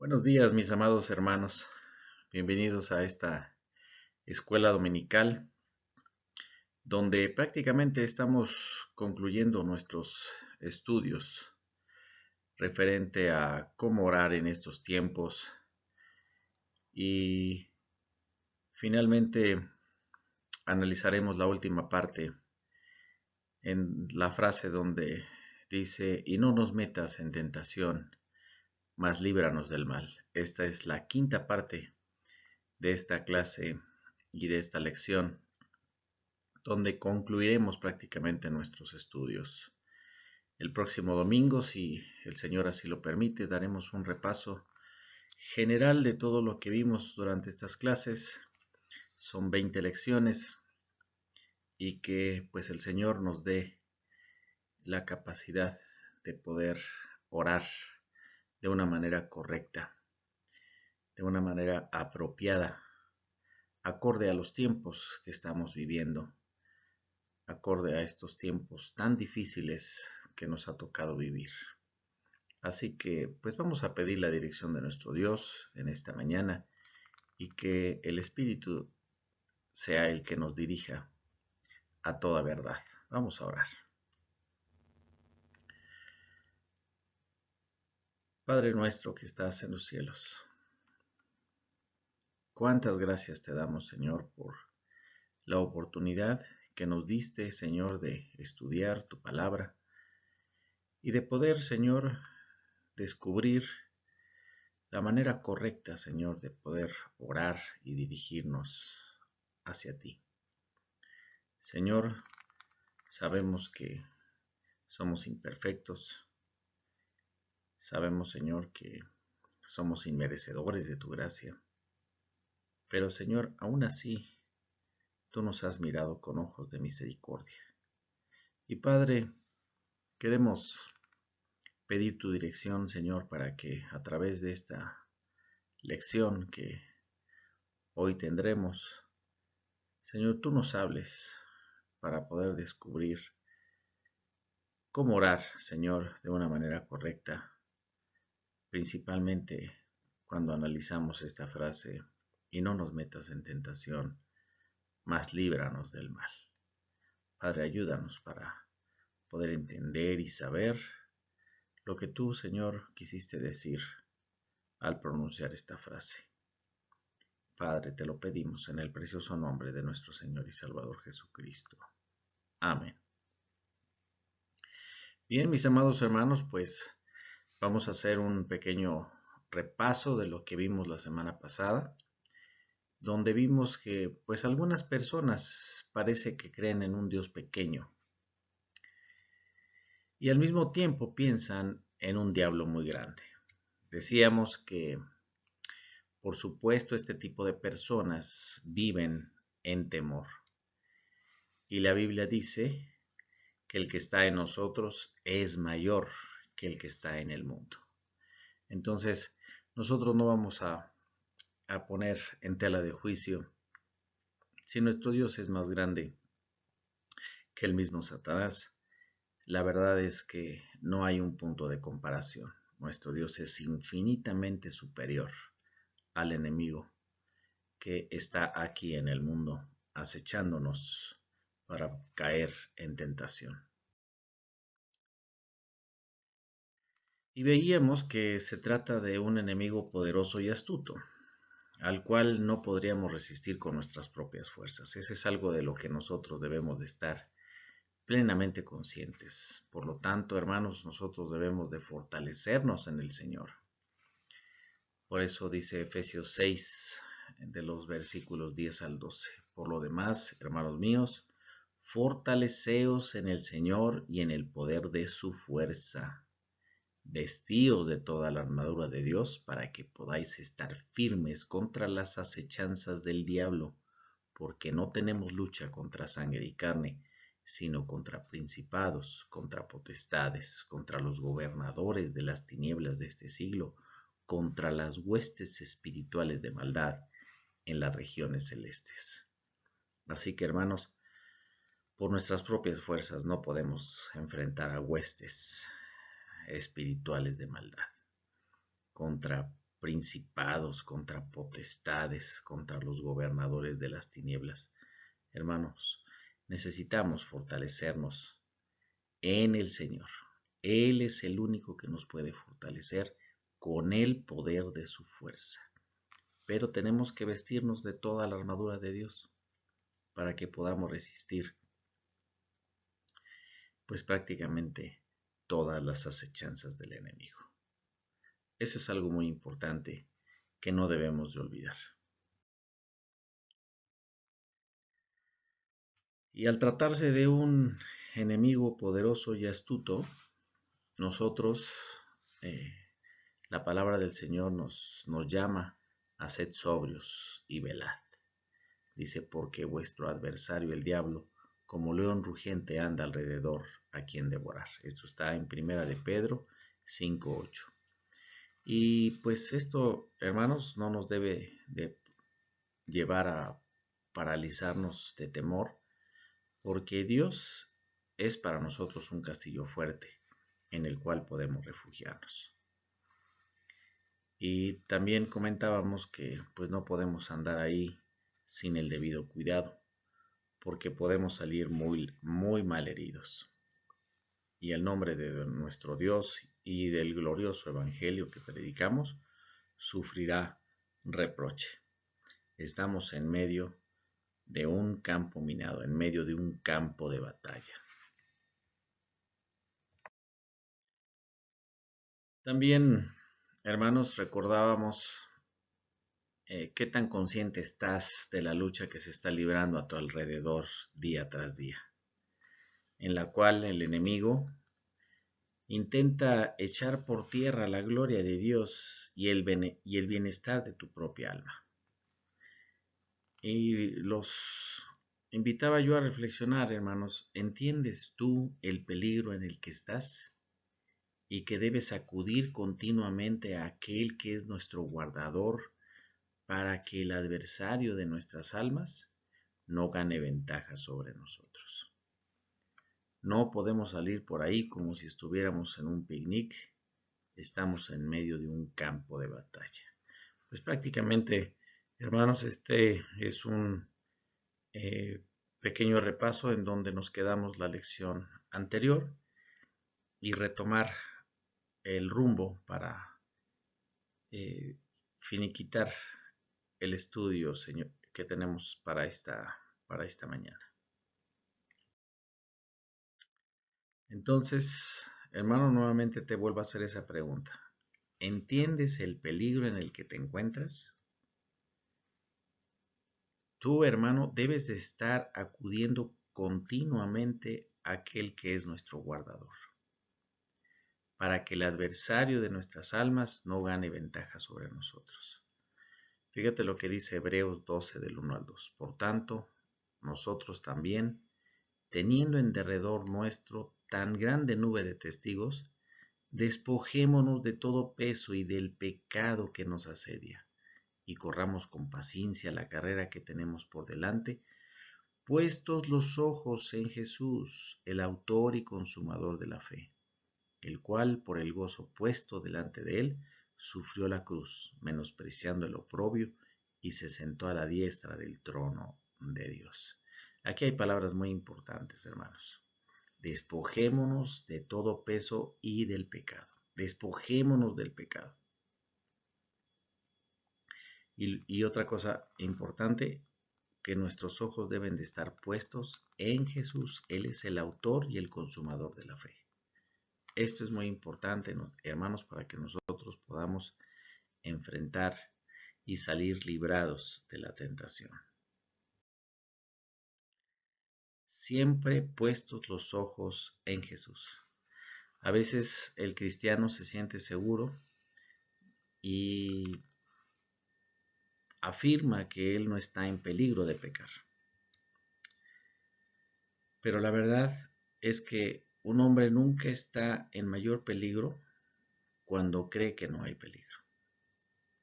Buenos días, mis amados hermanos. Bienvenidos a esta escuela dominical, donde prácticamente estamos concluyendo nuestros estudios referente a cómo orar en estos tiempos. Y finalmente analizaremos la última parte en la frase donde dice, y no nos metas en tentación, mas líbranos del mal. Esta es la quinta parte de esta clase y de esta lección, donde concluiremos prácticamente nuestros estudios. El próximo domingo, si el Señor así lo permite, daremos un repaso general de todo lo que vimos durante estas clases. Son 20 lecciones y que pues el Señor nos dé la capacidad de poder orar de una manera correcta, de una manera apropiada, acorde a los tiempos que estamos viviendo, acorde a estos tiempos tan difíciles que nos ha tocado vivir. Así que pues vamos a pedir la dirección de nuestro Dios en esta mañana y que el Espíritu sea el que nos dirija a toda verdad. Vamos a orar. Padre nuestro que estás en los cielos, cuántas gracias te damos, Señor, por la oportunidad que nos diste, Señor, de estudiar tu palabra y de poder, Señor, descubrir la manera correcta, Señor, de poder orar y dirigirnos hacia ti. Señor, sabemos que somos imperfectos, sabemos, Señor, que somos inmerecedores de tu gracia, pero, Señor, aún así, tú nos has mirado con ojos de misericordia. Y, Padre, queremos pedir tu dirección, Señor, para que a través de esta lección que hoy tendremos, Señor, tú nos hables para poder descubrir cómo orar, Señor, de una manera correcta, principalmente cuando analizamos esta frase, y no nos metas en tentación, mas líbranos del mal. Padre, ayúdanos para poder entender y saber lo que tú, Señor, quisiste decir al pronunciar esta frase. Padre, te lo pedimos en el precioso nombre de nuestro Señor y Salvador Jesucristo. Amén. Bien, mis amados hermanos, pues vamos a hacer un pequeño repaso de lo que vimos la semana pasada, donde vimos que pues algunas personas parece que creen en un Dios pequeño y al mismo tiempo piensan en un diablo muy grande. Decíamos que por supuesto este tipo de personas viven en temor y la Biblia dice que el que está en nosotros es mayor que el que está en el mundo. Entonces, nosotros no vamos a poner en tela de juicio si nuestro Dios es más grande que el mismo Satanás. La verdad es que no hay un punto de comparación. Nuestro Dios es infinitamente superior al enemigo que está aquí en el mundo acechándonos para caer en tentación. Y veíamos que se trata de un enemigo poderoso y astuto, al cual no podríamos resistir con nuestras propias fuerzas. Eso es algo de lo que nosotros debemos de estar plenamente conscientes. Por lo tanto, hermanos, nosotros debemos de fortalecernos en el Señor. Por eso dice Efesios 6, de los versículos 10 al 12. Por lo demás, hermanos míos, fortaleceos en el Señor y en el poder de su fuerza. Vestíos de toda la armadura de Dios para que podáis estar firmes contra las acechanzas del diablo, porque no tenemos lucha contra sangre y carne, sino contra principados, contra potestades, contra los gobernadores de las tinieblas de este siglo, contra las huestes espirituales de maldad en las regiones celestes. Así que, hermanos, por nuestras propias fuerzas no podemos enfrentar a huestes espirituales de maldad, contra principados, contra potestades, contra los gobernadores de las tinieblas. Hermanos, necesitamos fortalecernos en el Señor. Él es el único que nos puede fortalecer con el poder de su fuerza. Pero tenemos que vestirnos de toda la armadura de Dios para que podamos resistir, pues prácticamente todas las acechanzas del enemigo. Eso es algo muy importante que no debemos de olvidar. Y al tratarse de un enemigo poderoso y astuto, nosotros, la palabra del Señor nos llama a sed sobrios y velad. Dice, porque vuestro adversario el diablo, como león rugiente, anda alrededor a quien devorar. Esto está en Primera de Pedro 5:8. Y pues esto, hermanos, no nos debe de llevar a paralizarnos de temor, porque Dios es para nosotros un castillo fuerte en el cual podemos refugiarnos. Y también comentábamos que pues no podemos andar ahí sin el debido cuidado, porque podemos salir muy, muy mal heridos. Y el nombre de nuestro Dios y del glorioso evangelio que predicamos sufrirá reproche. Estamos en medio de un campo minado, en medio de un campo de batalla. También, hermanos, recordábamos qué tan consciente estás de la lucha que se está librando a tu alrededor día tras día, en la cual el enemigo intenta echar por tierra la gloria de Dios y el bienestar de tu propia alma. Y los invitaba yo a reflexionar, hermanos. ¿Entiendes tú el peligro en el que estás y que debes acudir continuamente a aquel que es nuestro guardador para que el adversario de nuestras almas no gane ventaja sobre nosotros? No podemos salir por ahí como si estuviéramos en un picnic. Estamos en medio de un campo de batalla. Pues prácticamente, hermanos, este es un pequeño repaso en donde nos quedamos la lección anterior y retomar el rumbo para finiquitar el estudio, señor, que tenemos para esta mañana. Entonces, hermano, nuevamente te vuelvo a hacer esa pregunta. ¿Entiendes el peligro en el que te encuentras? Tú, hermano, debes de estar acudiendo continuamente a aquel que es nuestro guardador, para que el adversario de nuestras almas no gane ventaja sobre nosotros. Fíjate lo que dice Hebreos 12 del 1 al 2. Por tanto, nosotros también, teniendo en derredor nuestro tan grande nube de testigos, despojémonos de todo peso y del pecado que nos asedia, y corramos con paciencia la carrera que tenemos por delante, puestos los ojos en Jesús, el autor y consumador de la fe, el cual, por el gozo puesto delante de él, sufrió la cruz, menospreciando el oprobio, y se sentó a la diestra del trono de Dios. Aquí hay palabras muy importantes, hermanos. Despojémonos de todo peso y del pecado. Despojémonos del pecado. Y otra cosa importante, que nuestros ojos deben de estar puestos en Jesús. Él es el autor y el consumador de la fe. Esto es muy importante, hermanos, para que nosotros podamos enfrentar y salir librados de la tentación. Siempre puestos los ojos en Jesús. A veces el cristiano se siente seguro y afirma que él no está en peligro de pecar. Pero la verdad es que un hombre nunca está en mayor peligro cuando cree que no hay peligro.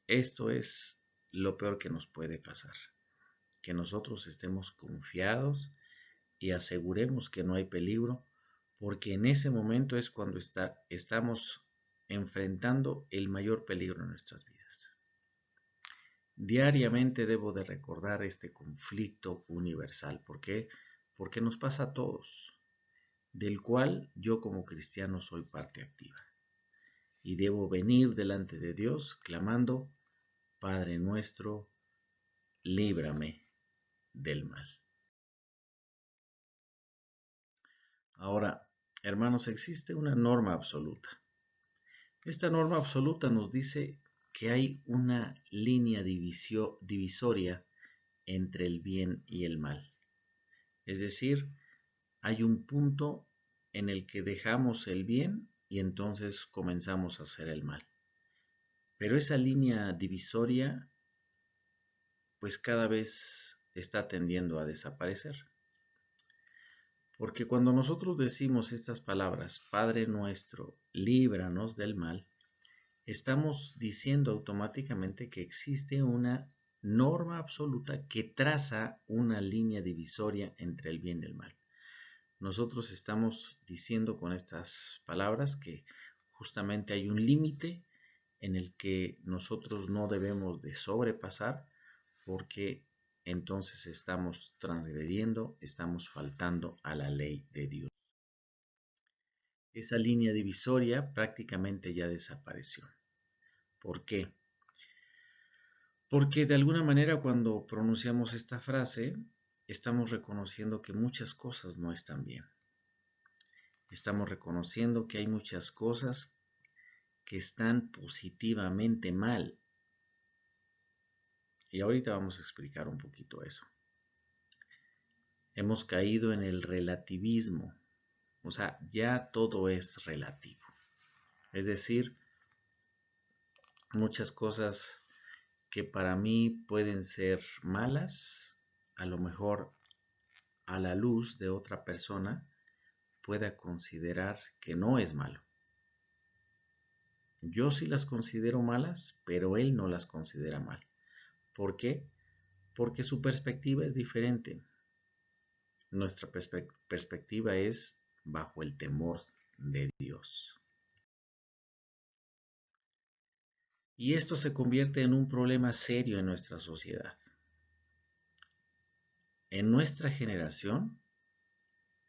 Esto es lo peor que nos puede pasar, que nosotros estemos confiados y aseguremos que no hay peligro, porque en ese momento es cuando estamos enfrentando el mayor peligro en nuestras vidas. Diariamente debo de recordar este conflicto universal. ¿Por qué? Porque nos pasa a todos, del cual yo como cristiano soy parte activa. Y debo venir delante de Dios clamando, Padre nuestro, líbrame del mal. Ahora, hermanos, existe una norma absoluta. Esta norma absoluta nos dice que hay una línea divisoria entre el bien y el mal. Es decir, hay un punto en el que dejamos el bien y entonces comenzamos a hacer el mal. Pero esa línea divisoria pues cada vez está tendiendo a desaparecer. Porque cuando nosotros decimos estas palabras, Padre nuestro, líbranos del mal, estamos diciendo automáticamente que existe una norma absoluta que traza una línea divisoria entre el bien y el mal. Nosotros estamos diciendo con estas palabras que justamente hay un límite en el que nosotros no debemos de sobrepasar, porque entonces estamos transgrediendo, estamos faltando a la ley de Dios. Esa línea divisoria prácticamente ya desapareció. ¿Por qué? Porque de alguna manera cuando pronunciamos esta frase, estamos reconociendo que muchas cosas no están bien. Estamos reconociendo que hay muchas cosas que están positivamente mal. Y ahorita vamos a explicar un poquito eso. Hemos caído en el relativismo. O sea, ya todo es relativo. Es decir, muchas cosas que para mí pueden ser malas, a lo mejor a la luz de otra persona pueda considerar que no es malo. Yo sí las considero malas, pero él no las considera mal. ¿Por qué? Porque su perspectiva es diferente. Nuestra perspectiva es bajo el temor de Dios. Y esto se convierte en un problema serio en nuestra sociedad. En nuestra generación,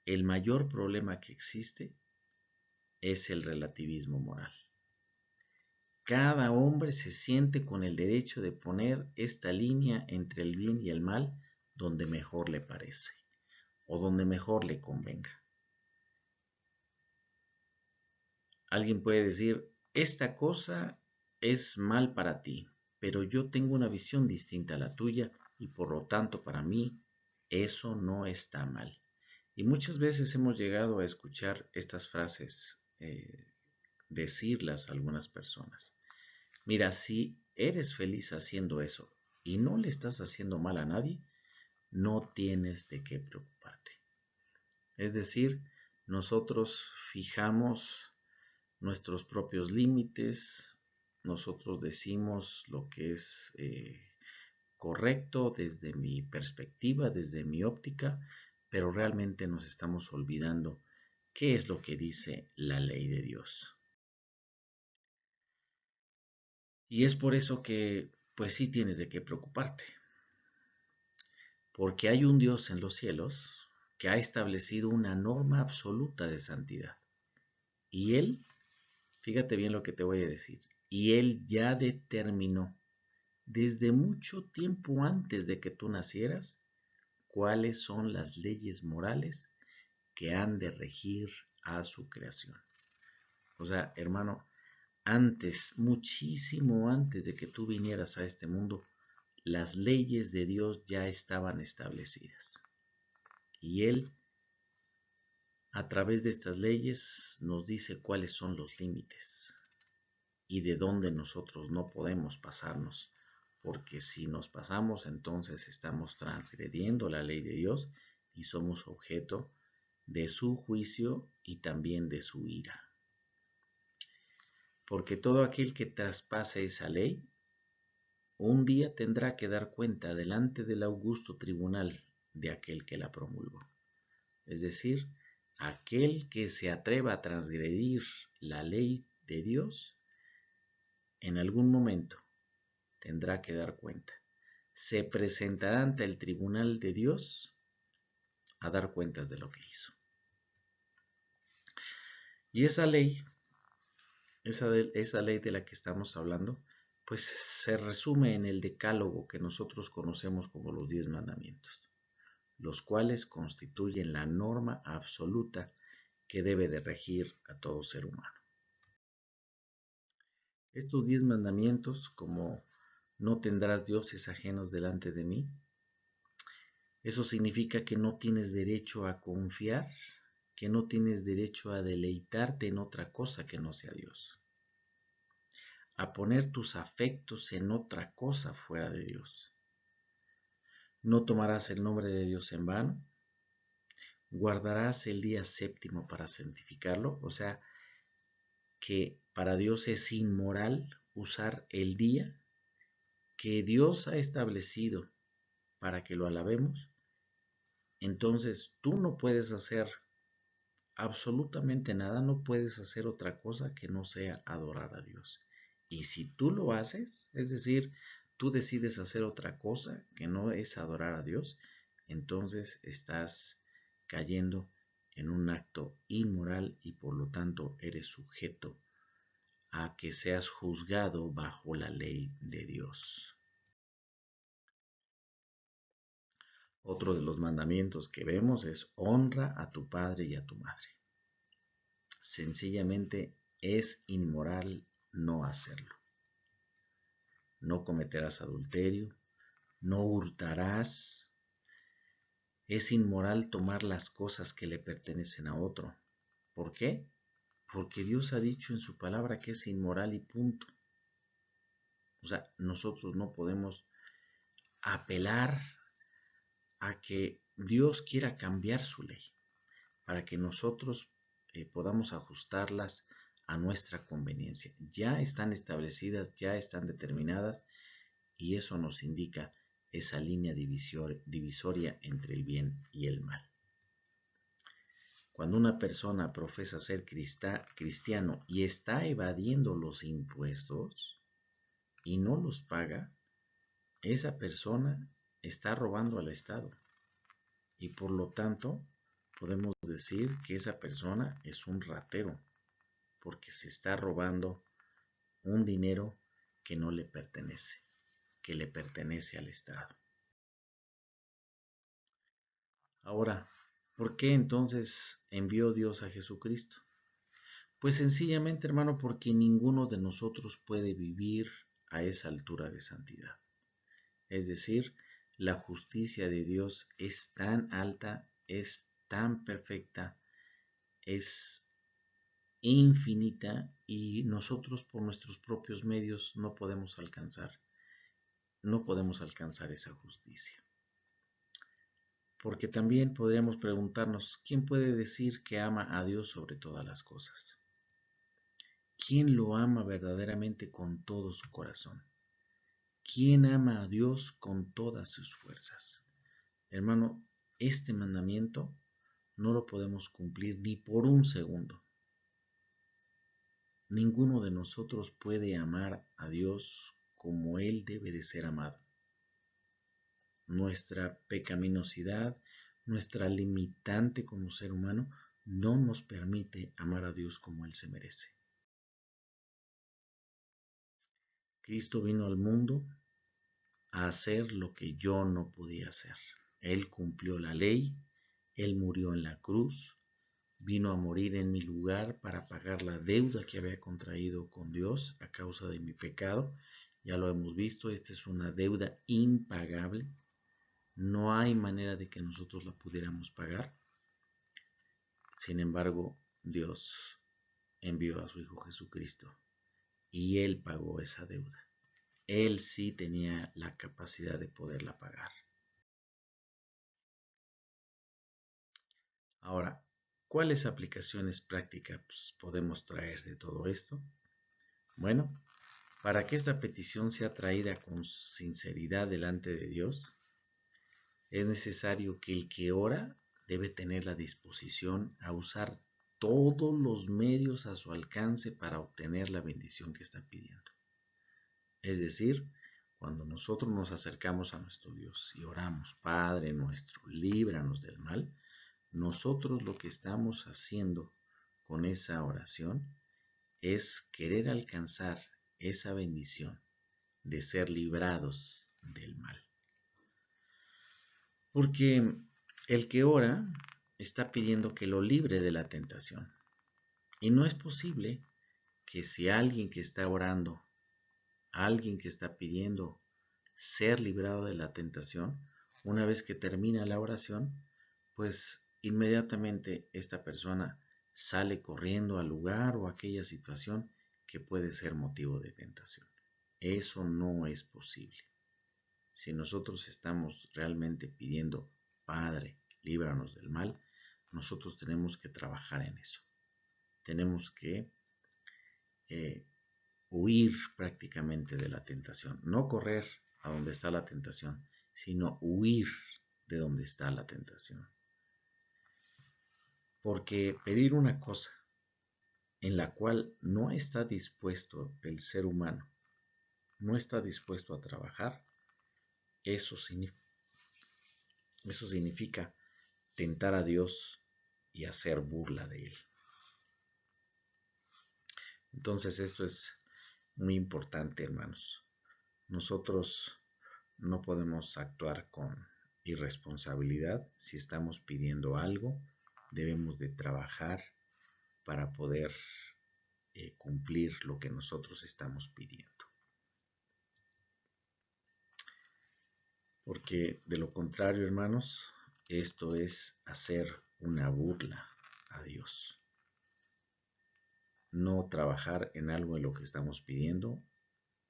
el mayor problema que existe es el relativismo moral. Cada hombre se siente con el derecho de poner esta línea entre el bien y el mal donde mejor le parece o donde mejor le convenga. Alguien puede decir, esta cosa es mal para ti, pero yo tengo una visión distinta a la tuya y por lo tanto para mí eso no está mal. Y muchas veces hemos llegado a escuchar estas frases, decirlas a algunas personas. Mira, si eres feliz haciendo eso y no le estás haciendo mal a nadie, no tienes de qué preocuparte. Es decir, nosotros fijamos nuestros propios límites, nosotros decimos lo que es correcto desde mi perspectiva, desde mi óptica, pero realmente nos estamos olvidando qué es lo que dice la ley de Dios. Y es por eso que, pues sí tienes de qué preocuparte, porque hay un Dios en los cielos que ha establecido una norma absoluta de santidad. Y Él, fíjate bien lo que te voy a decir, y Él ya determinó desde mucho tiempo antes de que tú nacieras cuáles son las leyes morales que han de regir a su creación. O sea, hermano, antes, muchísimo antes de que tú vinieras a este mundo, las leyes de Dios ya estaban establecidas. Y Él, a través de estas leyes, nos dice cuáles son los límites y de dónde nosotros no podemos pasarnos, porque si nos pasamos, entonces estamos transgrediendo la ley de Dios y somos objeto de su juicio y también de su ira. Porque todo aquel que traspase esa ley, un día tendrá que dar cuenta delante del augusto tribunal de aquel que la promulgó. Es decir, aquel que se atreva a transgredir la ley de Dios, en algún momento tendrá que dar cuenta. Se presentará ante el tribunal de Dios a dar cuentas de lo que hizo. Y esa ley, esa ley de la que estamos hablando, pues se resume en el decálogo que nosotros conocemos como los 10 mandamientos, los cuales constituyen la norma absoluta que debe de regir a todo ser humano. Estos 10 mandamientos, como no tendrás dioses ajenos delante de mí, eso significa que no tienes derecho a confiar, que no tienes derecho a deleitarte en otra cosa que no sea Dios, a poner tus afectos en otra cosa fuera de Dios. No tomarás el nombre de Dios en vano, guardarás el día séptimo para santificarlo, o sea, que para Dios es inmoral usar el día que Dios ha establecido para que lo alabemos. Entonces tú no puedes hacer absolutamente nada, no puedes hacer otra cosa que no sea adorar a Dios. Y si tú lo haces, es decir, tú decides hacer otra cosa que no es adorar a Dios, entonces estás cayendo en un acto inmoral y por lo tanto eres sujeto a que seas juzgado bajo la ley de Dios. Otro de los mandamientos que vemos es honra a tu padre y a tu madre. Sencillamente es inmoral no hacerlo. No cometerás adulterio, no hurtarás. Es inmoral tomar las cosas que le pertenecen a otro. ¿Por qué? Porque Dios ha dicho en su palabra que es inmoral y punto. O sea, nosotros no podemos apelar a que Dios quiera cambiar su ley para que nosotros podamos ajustarlas a nuestra conveniencia. Ya están establecidas, ya están determinadas y eso nos indica esa línea divisoria entre el bien y el mal. Cuando una persona profesa ser cristiano y está evadiendo los impuestos y no los paga, esa persona está robando al Estado y por lo tanto podemos decir que esa persona es un ratero porque se está robando un dinero que no le pertenece, que le pertenece al Estado. Ahora, ¿por qué entonces envió Dios a Jesucristo? Pues sencillamente, hermano, porque ninguno de nosotros puede vivir a esa altura de santidad. Es decir, la justicia de Dios es tan alta, es tan perfecta, es infinita y nosotros por nuestros propios medios no podemos alcanzar esa justicia. Porque también podríamos preguntarnos, ¿quién puede decir que ama a Dios sobre todas las cosas? ¿Quién lo ama verdaderamente con todo su corazón? ¿Quién ama a Dios con todas sus fuerzas? Hermano, este mandamiento no lo podemos cumplir ni por un segundo. Ninguno de nosotros puede amar a Dios como Él debe de ser amado. Nuestra pecaminosidad, nuestra limitante como ser humano, no nos permite amar a Dios como Él se merece. Cristo vino al mundo a hacer lo que yo no podía hacer. Él cumplió la ley, Él murió en la cruz, vino a morir en mi lugar para pagar la deuda que había contraído con Dios a causa de mi pecado. Ya lo hemos visto, esta es una deuda impagable. No hay manera de que nosotros la pudiéramos pagar. Sin embargo, Dios envió a su Hijo Jesucristo y Él pagó esa deuda. Él sí tenía la capacidad de poderla pagar. Ahora, ¿cuáles aplicaciones prácticas podemos traer de todo esto? Bueno, para que esta petición sea traída con sinceridad delante de Dios, es necesario que el que ora debe tener la disposición a usar todos los medios a su alcance para obtener la bendición que está pidiendo. Es decir, cuando nosotros nos acercamos a nuestro Dios y oramos, Padre nuestro, líbranos del mal, nosotros lo que estamos haciendo con esa oración es querer alcanzar esa bendición de ser librados del mal. Porque el que ora está pidiendo que lo libre de la tentación. Y no es posible que si alguien que está orando, alguien que está pidiendo ser librado de la tentación, una vez que termina la oración, pues inmediatamente esta persona sale corriendo al lugar o a aquella situación que puede ser motivo de tentación. Eso no es posible. Si nosotros estamos realmente pidiendo, Padre, líbranos del mal, nosotros tenemos que trabajar en eso. Tenemos que huir prácticamente de la tentación. No correr a donde está la tentación, sino huir de donde está la tentación. Porque pedir una cosa en la cual no está dispuesto el ser humano, no está dispuesto a trabajar, eso significa tentar a Dios y hacer burla de Él. Entonces esto es muy importante, hermanos. Nosotros no podemos actuar con irresponsabilidad. Si estamos pidiendo algo, debemos de trabajar para poder cumplir lo que nosotros estamos pidiendo. Porque de lo contrario, hermanos, esto es hacer una burla a Dios. No trabajar en algo en lo que estamos pidiendo,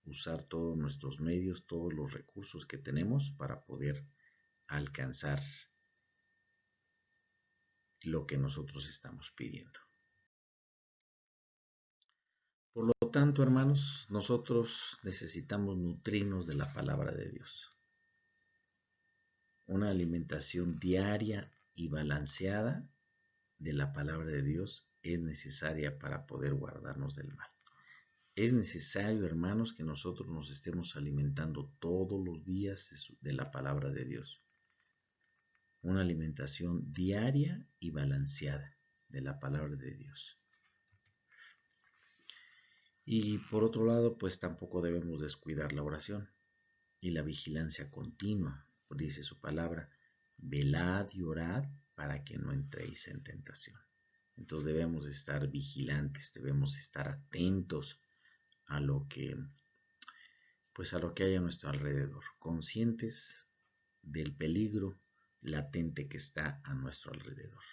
usar todos nuestros medios, todos los recursos que tenemos para poder alcanzar lo que nosotros estamos pidiendo. Por lo tanto, hermanos, nosotros necesitamos nutrirnos de la palabra de Dios. Una alimentación diaria y balanceada de la palabra de Dios es necesaria para poder guardarnos del mal. Es necesario, hermanos, que nosotros nos estemos alimentando todos los días de la palabra de Dios. Una alimentación diaria y balanceada de la palabra de Dios. Y por otro lado, pues tampoco debemos descuidar la oración y la vigilancia continua. Dice su palabra, velad y orad para que no entréis en tentación. Entonces debemos estar vigilantes, debemos estar atentos a lo que, pues a lo que hay a nuestro alrededor, conscientes del peligro latente que está a nuestro alrededor.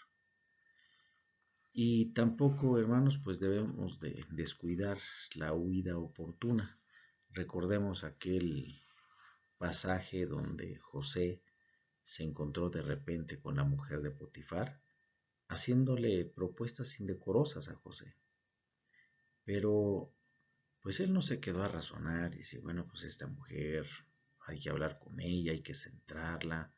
Y tampoco, hermanos, pues debemos de descuidar la huida oportuna. Recordemos aquel pasaje donde José se encontró de repente con la mujer de Potifar, haciéndole propuestas indecorosas a José. Pero pues él no se quedó a razonar y dice, bueno, pues esta mujer hay que hablar con ella, hay que centrarla,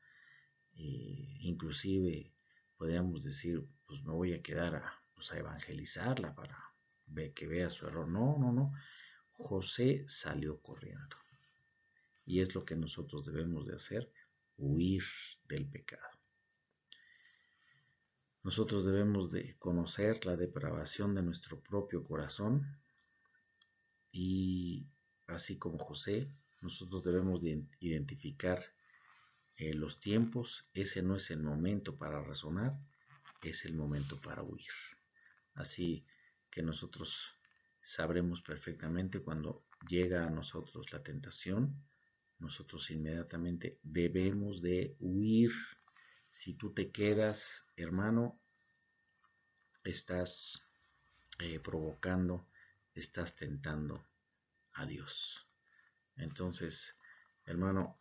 inclusive podríamos decir, pues me voy a quedar a evangelizarla para que vea su error. No, no, no. José salió corriendo. Y es lo que nosotros debemos de hacer, huir del pecado. Nosotros debemos de conocer la depravación de nuestro propio corazón y así como José, nosotros debemos de identificar los tiempos. Ese no es el momento para razonar, es el momento para huir. Así que nosotros sabremos perfectamente cuando llega a nosotros la tentación, nosotros inmediatamente debemos de huir. Si tú te quedas, hermano, estás provocando, estás tentando a Dios. Entonces, hermano,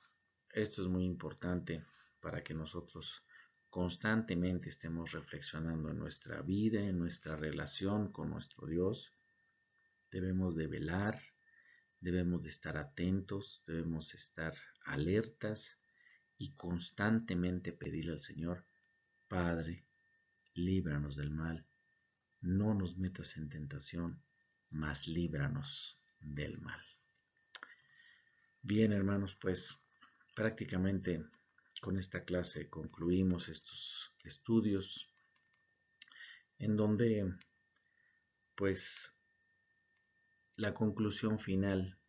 esto es muy importante para que nosotros constantemente estemos reflexionando en nuestra vida, en nuestra relación con nuestro Dios. Debemos de velar, debemos de estar atentos, debemos estar alertas y constantemente pedirle al Señor, Padre, líbranos del mal, no nos metas en tentación, mas líbranos del mal. Bien, hermanos, pues prácticamente con esta clase concluimos estos estudios en donde pues la conclusión final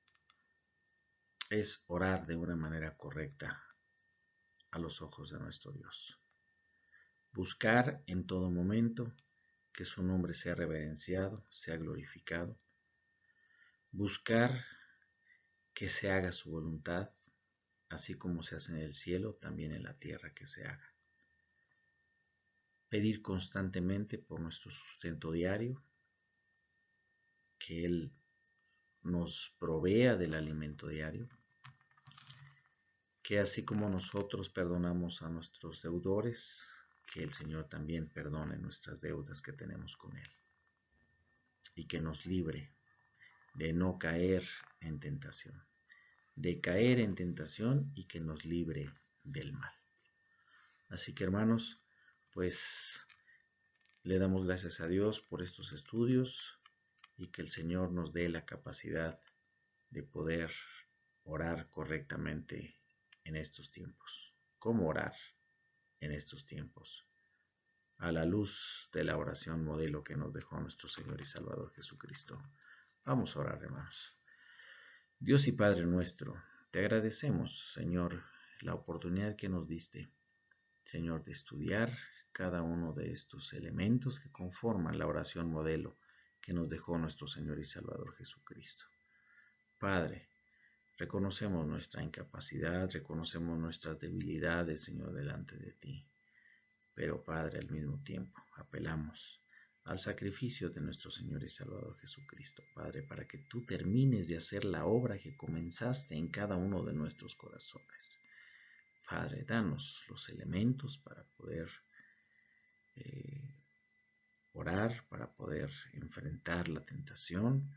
es orar de una manera correcta a los ojos de nuestro Dios. Buscar en todo momento que su nombre sea reverenciado, sea glorificado. Buscar que se haga su voluntad, así como se hace en el cielo, también en la tierra que se haga. Pedir constantemente por nuestro sustento diario, que Él nos provea del alimento diario, que así como nosotros perdonamos a nuestros deudores, que el Señor también perdone nuestras deudas que tenemos con Él, y que nos libre de no caer en tentación, de caer en tentación y que nos libre del mal. Así que hermanos, pues le damos gracias a Dios por estos estudios y que el Señor nos dé la capacidad de poder orar correctamente en estos tiempos. ¿Cómo orar en estos tiempos? A la luz de la oración modelo que nos dejó nuestro Señor y Salvador Jesucristo. Vamos a orar, hermanos. Dios y Padre nuestro, te agradecemos, Señor, la oportunidad que nos diste, Señor, de estudiar cada uno de estos elementos que conforman la oración modelo que nos dejó nuestro Señor y Salvador Jesucristo. Padre, reconocemos nuestra incapacidad, reconocemos nuestras debilidades, Señor, delante de ti. Pero, Padre, al mismo tiempo, apelamos al sacrificio de nuestro Señor y Salvador Jesucristo, Padre, para que tú termines de hacer la obra que comenzaste en cada uno de nuestros corazones. Padre, danos los elementos para poder orar, para poder enfrentar la tentación,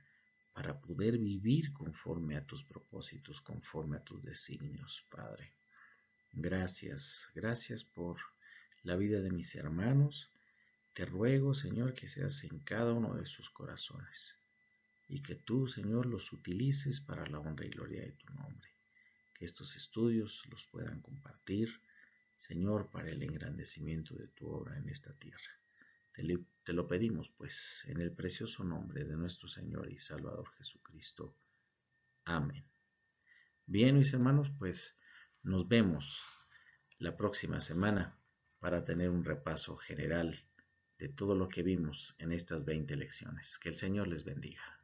para poder vivir conforme a tus propósitos, conforme a tus designios, Padre. Gracias, gracias por la vida de mis hermanos. Te ruego, Señor, que seas en cada uno de sus corazones y que tú, Señor, los utilices para la honra y gloria de tu nombre. Que estos estudios los puedan compartir, Señor, para el engrandecimiento de tu obra en esta tierra. Te lo pedimos, pues, en el precioso nombre de nuestro Señor y Salvador Jesucristo. Amén. Bien, mis hermanos, pues nos vemos la próxima semana para tener un repaso general de todo lo que vimos en estas 20 lecciones. Que el Señor les bendiga.